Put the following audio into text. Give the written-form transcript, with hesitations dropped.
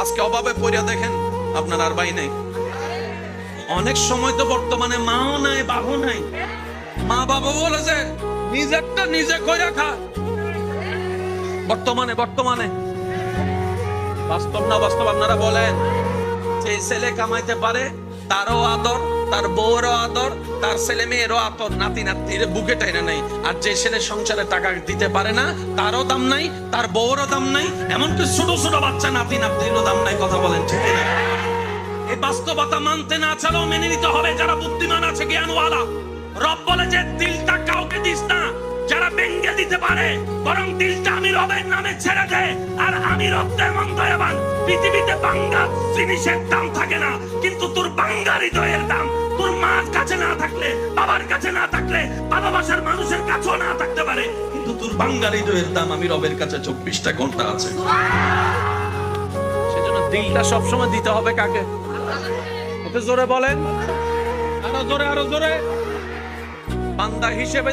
আজকে অভাবে পড়িয়া দেখেন আপনার আর ভাই নাই। অনেক সময় তো বর্তমানে মাও নাই, বাবাও নাই। মা বাবা বলে যে নিজেরটা নিজে কইরা খা। বর্তমানে বাস্তব না বাস্তব আপনারা বলেন। যে ছেলে কামাইতে পারে তারও আদর, তার বউরও আদর, তার ছেলে মেয়েরও আদর, নাতি নাতির বুকে টাইনা নাই। আর যে ছেলে সংসারে টাকা দিতে পারে না তারও দাম নাই, তার বউরও দাম নাই, এমনকি ছোট ছোট বাচ্চা নাতি নাতিরও দাম নাই। কথা বলেন ঠিক না? এই বাস্তবতা মানতে না চালেও মেনে নিতে হবে যারা বুদ্ধিমান আছে, জ্ঞানওয়ালা। রব বলে যে দিলটা কাউকে দিস না যারা ভেঙে দিতে পারে, বরং দিলটা আমি রবের নামে ছেড়ে দে। আর আমি রব তেমন দয়াবান, পৃথিবীতে বাঙ্গা জিনিসের দাম থাকে না, কিন্তু তোর বাঙ্গা হৃদয়ের দাম তোর মার কাছে না থাকলে, বাবার কাছে না থাকলে, ভালোবাসার মানুষের কাছেও না থাকতে পারে, কিন্তু তোর বাঙ্গা হৃদয়ের দাম আমি রবের কাছে 24টা ঘন্টা আছে। সেজন্য দিলটা সবসময় দিতে হবে কাকে? একটু জোরে বলেন, আরো জোরে, আরো জোরে। বান্দা হিসেবে